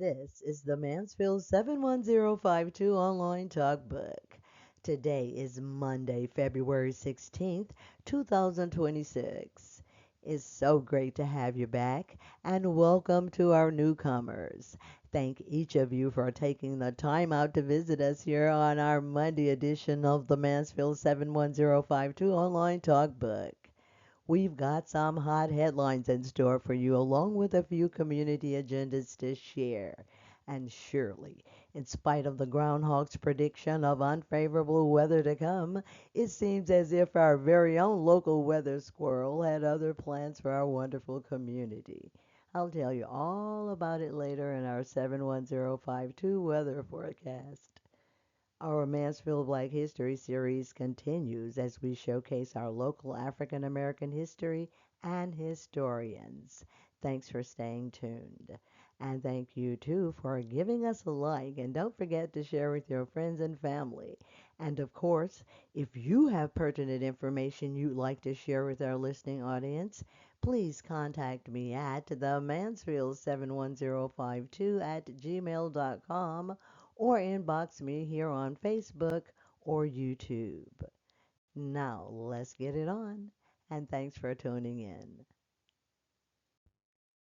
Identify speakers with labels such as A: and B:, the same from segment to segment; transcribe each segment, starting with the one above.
A: This is the Mansfield 71052 online talk book. Today is Monday, February 16th, 2026. It's so great to have you back and welcome to our newcomers. Thank each of you for taking the time out to visit us here on our Monday edition of the Mansfield 71052 online talk book. We've got some hot headlines in store for you, along with a few community agendas to share. And surely, in spite of the groundhog's prediction of unfavorable weather to come, it seems as if our very own local weather squirrel had other plans for our wonderful community. I'll tell you all about it later in our 71052 weather forecast. Our Mansfield Black History series continues as we showcase our local African American history and historians. Thanks for staying tuned. And thank you too for giving us a like, and don't forget to share with your friends and family. And of course, if you have pertinent information you'd like to share with our listening audience, please contact me at the Mansfield71052 at gmail.com or inbox me here on Facebook or YouTube. Now, let's get it on, and thanks for tuning in.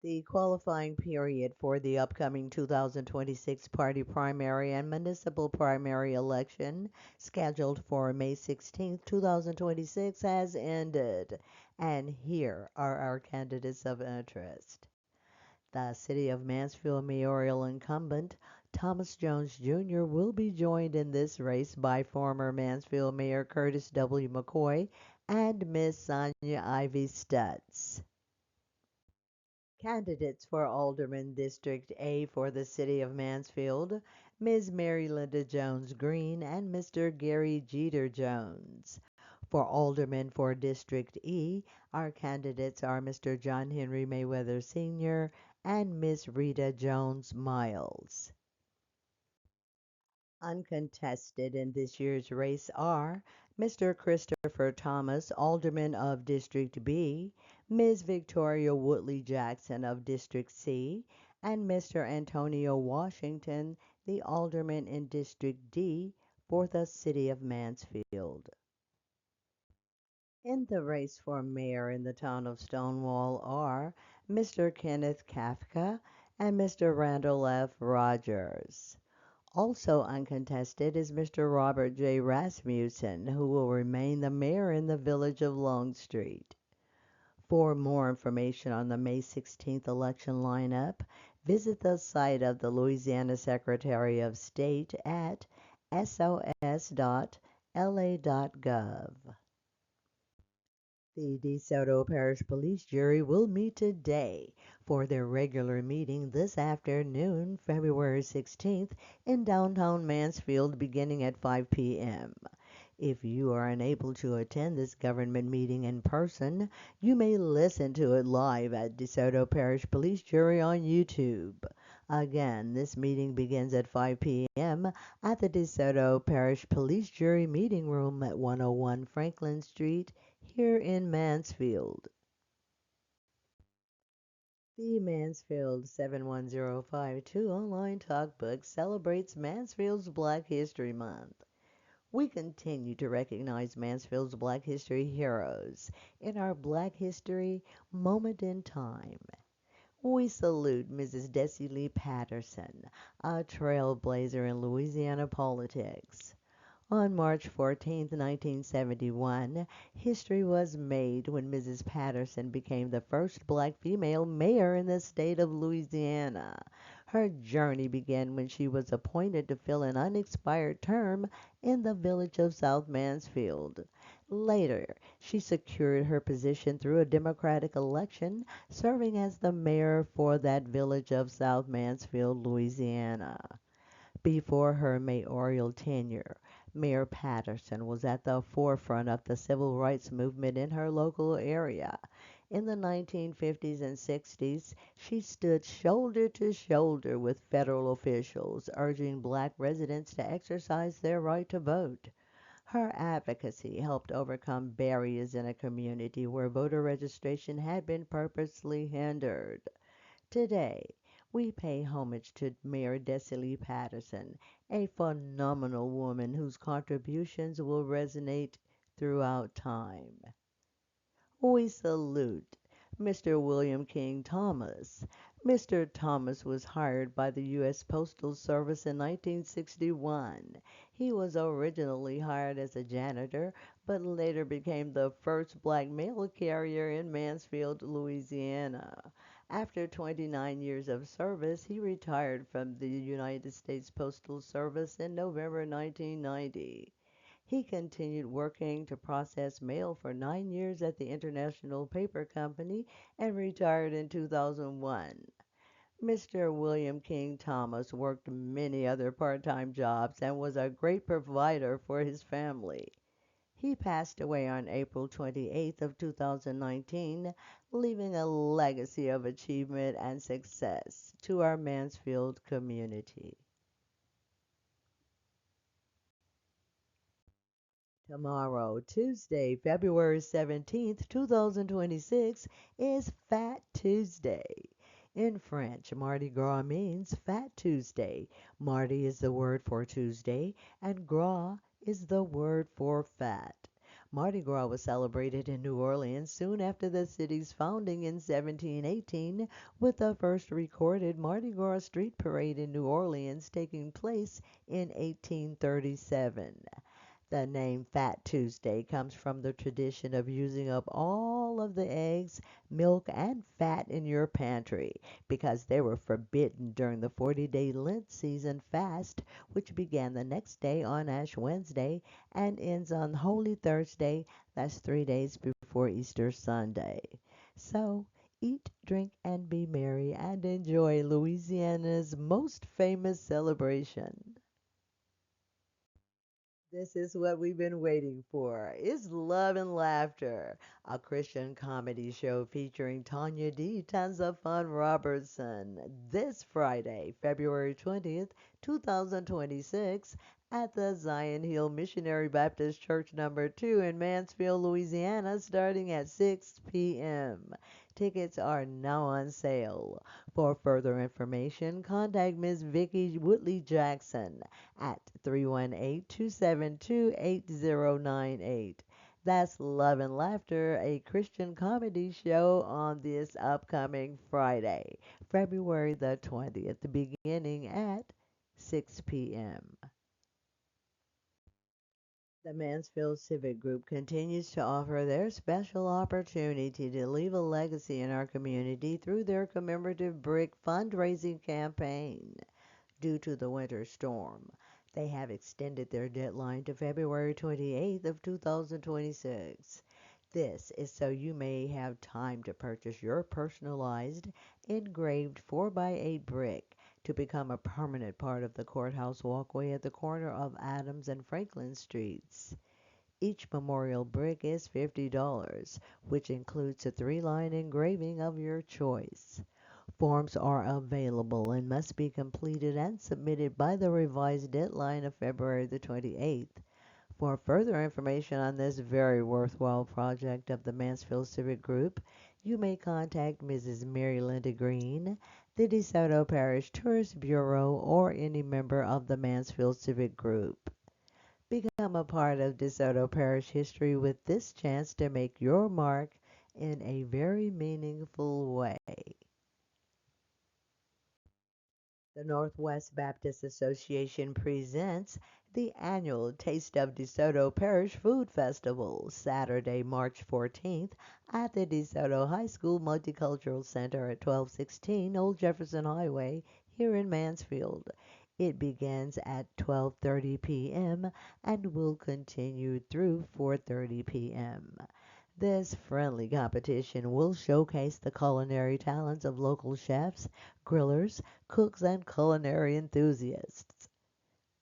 A: The qualifying period for the upcoming 2026 party primary and municipal primary election, scheduled for May 16, 2026, has ended, and here are our candidates of interest. The City of Mansfield mayoral incumbent Thomas Jones Jr. will be joined in this race by former Mansfield Mayor Curtis W. McCoy and Miss Sonia Ivy Stutz. Candidates for Alderman District A for the City of Mansfield, Ms. Mary Linda Jones Green and Mr. Gary Jeter Jones. For Alderman for District E, our candidates are Mr. John Henry Mayweather Sr. and Miss Rita Jones Miles. Uncontested in this year's race are Mr. Christopher Thomas, Alderman of District B, Ms. Victoria Woodley Jackson of District C, and Mr. Antonio Washington, the Alderman in District D for the City of Mansfield. In the race for mayor in the town of Stonewall are Mr. Kenneth Kafka and Mr. Randall F. Rogers. Also uncontested is Mr. Robert J. Rasmussen, who will remain the mayor in the village of Longstreet. For more information on the May 16th election lineup, visit the site of the Louisiana Secretary of State at sos.la.gov. The DeSoto Parish Police Jury will meet today for their regular meeting this afternoon, February 16th, in downtown Mansfield beginning at 5 p.m. If you are unable to attend this government meeting in person, you may listen to it live at DeSoto Parish Police Jury on YouTube. Again, this meeting begins at 5 p.m. at the DeSoto Parish Police Jury Meeting Room at 101 Franklin Street, here in Mansfield. The Mansfield 71052 online talkbook celebrates Mansfield's Black History Month. We continue to recognize Mansfield's Black History heroes in our Black History Moment in Time. We salute Mrs. Desi Lee Patterson, a trailblazer in Louisiana politics. On March 14, 1971, history was made when Mrs. Patterson became the first black female mayor in the state of Louisiana. Her journey began when she was appointed to fill an unexpired term in the village of South Mansfield. Later, she secured her position through a Democratic election, serving as the mayor for that village of South Mansfield, Louisiana. Before her mayoral tenure, Mayor Patterson was at the forefront of the civil rights movement in her local area. In the 1950s and 60s, she stood shoulder to shoulder with federal officials, urging black residents to exercise their right to vote. Her advocacy helped overcome barriers in a community where voter registration had been purposely hindered. Today, We pay homage to Mayor Desi Patterson, a phenomenal woman whose contributions will resonate throughout time. We salute Mr. William King Thomas. Mr. Thomas was hired by the U.S. Postal Service in 1961. He was originally hired as a janitor, but later became the first black mail carrier in Mansfield, Louisiana. After 29 years of service, he retired from the United States Postal Service in November 1990. He continued working to process mail for 9 years at the International Paper Company and retired in 2001. Mr. William King Thomas worked many other part-time jobs and was a great provider for his family. He passed away on April 28th of 2019, leaving a legacy of achievement and success to our Mansfield community. Tomorrow, Tuesday, February 17th, 2026, is Fat Tuesday. In French, Mardi Gras means Fat Tuesday. Mardi is the word for Tuesday, and gras is the word for fat. Mardi Gras was celebrated in New Orleans soon after the city's founding in 1718, with the first recorded Mardi Gras street parade in New Orleans taking place in 1837. The name Fat Tuesday comes from the tradition of using up all of the eggs, milk, and fat in your pantry because they were forbidden during the 40-day Lent season fast, which began the next day on Ash Wednesday and ends on Holy Thursday, that's 3 days before Easter Sunday. So, eat, drink, and be merry and enjoy Louisiana's most famous celebration. This is what we've been waiting for. It's Love and Laughter, a Christian comedy show featuring Tanya D. Tons of Fun Robertson this Friday, February 20th, 2026, at the Zion Hill Missionary Baptist Church number 2 in Mansfield, Louisiana, starting at 6 p.m. Tickets are now on sale. For further information, contact Ms. Vicki Woodley Jackson at 318-272-8098. That's Love and Laughter, a Christian comedy show on this upcoming Friday, February the 20th, beginning at 6 p.m. The Mansfield Civic Group continues to offer their special opportunity to leave a legacy in our community through their commemorative brick fundraising campaign. Due to the winter storm, they have extended their deadline to February 28th of 2026. This is so you may have time to purchase your personalized engraved 4x8 brick to become a permanent part of the courthouse walkway at the corner of Adams and Franklin Streets. Each memorial brick is $50, which includes a three-line engraving of your choice. Forms are available and must be completed and submitted by the revised deadline of February the 28th. For further information on this very worthwhile project of the Mansfield Civic Group, you may contact Mrs. Mary Linda Green, the DeSoto Parish Tourist Bureau, or any member of the Mansfield Civic Group. Become a part of DeSoto Parish history with this chance to make your mark in a very meaningful way. The Northwest Baptist Association presents the annual Taste of DeSoto Parish Food Festival, Saturday, March 14th, at the DeSoto High School Multicultural Center at 1216 Old Jefferson Highway here in Mansfield. It begins at 12:30 p.m. and will continue through 4:30 p.m. This friendly competition will showcase the culinary talents of local chefs, grillers, cooks, and culinary enthusiasts.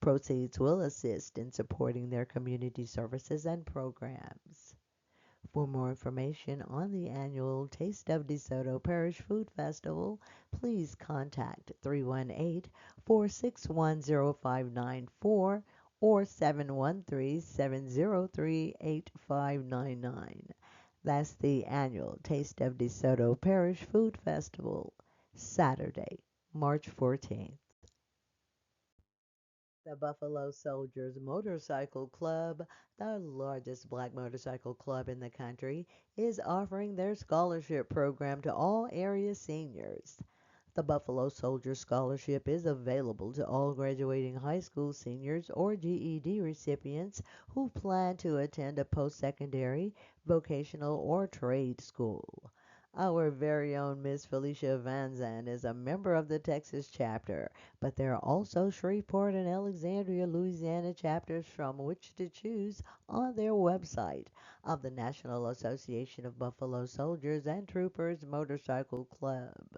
A: Proceeds will assist in supporting their community services and programs. For more information on the annual Taste of DeSoto Parish Food Festival, please contact 318-461-0594 or 713-703-8599. That's the annual Taste of DeSoto Parish Food Festival, Saturday, March 14th. The Buffalo Soldiers Motorcycle Club, the largest black motorcycle club in the country, is offering their scholarship program to all area seniors. The Buffalo Soldier Scholarship is available to all graduating high school seniors or GED recipients who plan to attend a post-secondary, vocational, or trade school. Our very own Miss Felicia Van Zandt is a member of the Texas chapter, but there are also Shreveport and Alexandria, Louisiana chapters from which to choose on their website of the National Association of Buffalo Soldiers and Troopers Motorcycle Club.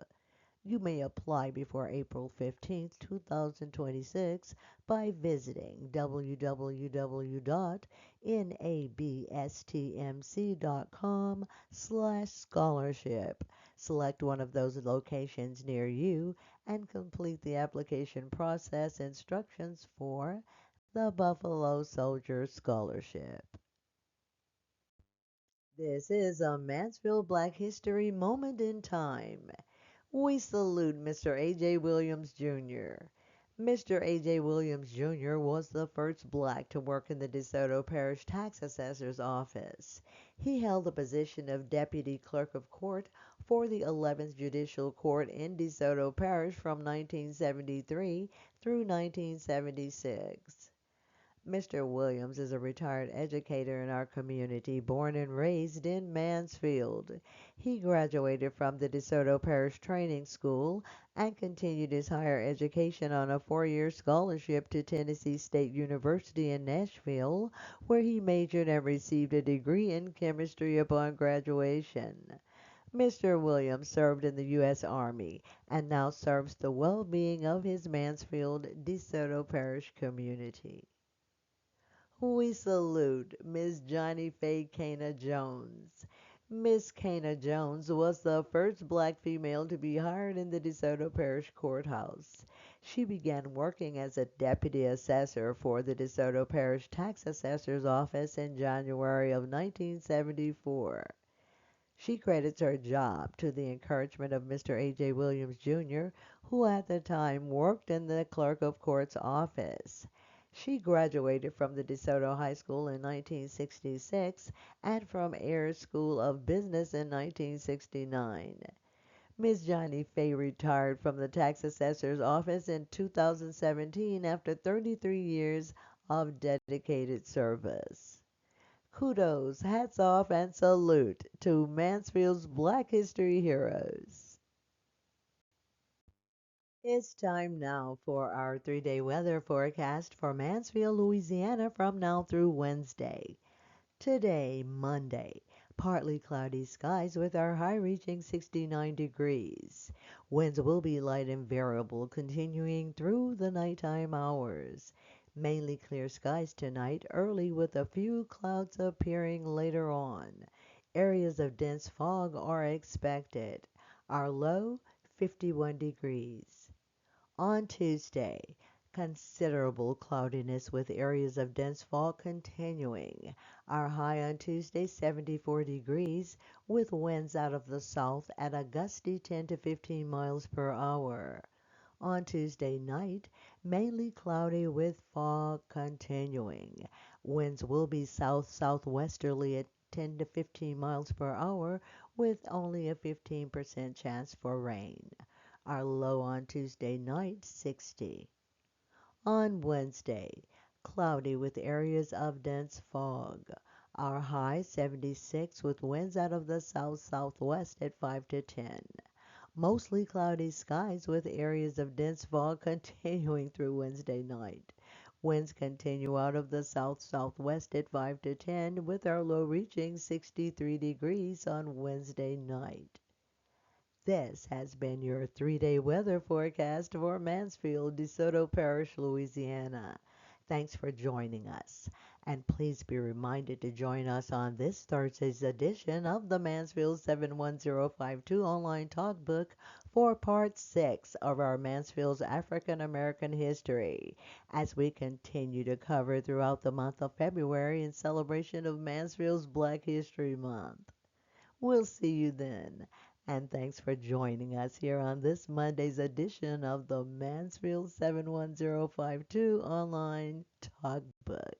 A: You may apply before April 15th, 2026 by visiting www.nabstmc.com/scholarship. Select one of those locations near you and complete the application process instructions for the Buffalo Soldier Scholarship. This is a Mansfield Black History Moment in Time. We salute Mr. A.J. Williams, Jr. Mr. A.J. Williams, Jr. was the first black to work in the DeSoto Parish Tax Assessor's Office. He held the position of Deputy Clerk of Court for the 11th Judicial Court in DeSoto Parish from 1973 through 1976. Mr. Williams is a retired educator in our community, born and raised in Mansfield. He graduated from the DeSoto Parish Training School and continued his higher education on a 4-year scholarship to Tennessee State University in Nashville, where he majored and received a degree in chemistry upon graduation. Mr. Williams served in the U.S. Army and now serves the well-being of his Mansfield DeSoto Parish community. We salute Miss Johnny Faye Cana Jones. Miss Cana Jones was the first black female to be hired in the DeSoto Parish Courthouse. She began working as a deputy assessor for the DeSoto Parish Tax Assessor's Office in January of 1974. She credits her job to the encouragement of Mr. A.J. Williams, Jr., who at the time worked in the Clerk of Court's office. She graduated from the DeSoto High School in 1966 and from Ayers School of Business in 1969. Ms. Johnny Faye retired from the tax assessor's office in 2017 after 33 years of dedicated service. Kudos, hats off, and salute to Mansfield's Black History heroes. It's time now for our 3-day weather forecast for Mansfield, Louisiana from now through Wednesday. Today, Monday, partly cloudy skies with our high reaching 69 degrees. Winds will be light and variable, continuing through the nighttime hours. Mainly clear skies tonight, early with a few clouds appearing later on. Areas of dense fog are expected. Our low, 51 degrees. On Tuesday, considerable cloudiness with areas of dense fog continuing. Our high on Tuesday, 74 degrees, with winds out of the south at a gusty 10 to 15 miles per hour. On Tuesday night, mainly cloudy with fog continuing. Winds will be south-southwesterly at 10 to 15 miles per hour with only a 15% chance for rain. Our low on Tuesday night, 60. On Wednesday, cloudy with areas of dense fog. Our high, 76, with winds out of the south-southwest at 5 to 10. Mostly cloudy skies with areas of dense fog continuing through Wednesday night. Winds continue out of the south-southwest at 5 to 10, with our low reaching 63 degrees on Wednesday night. This has been your 3-day weather forecast for Mansfield, DeSoto Parish, Louisiana. Thanks for joining us. And please be reminded to join us on this Thursday's edition of the Mansfield 71052 online talkbook for Part 6 of our Mansfield's African American history, as we continue to cover throughout the month of February in celebration of Mansfield's Black History Month. We'll see you then. And thanks for joining us here on this Monday's edition of the Mansfield 71052 Online Talkbook.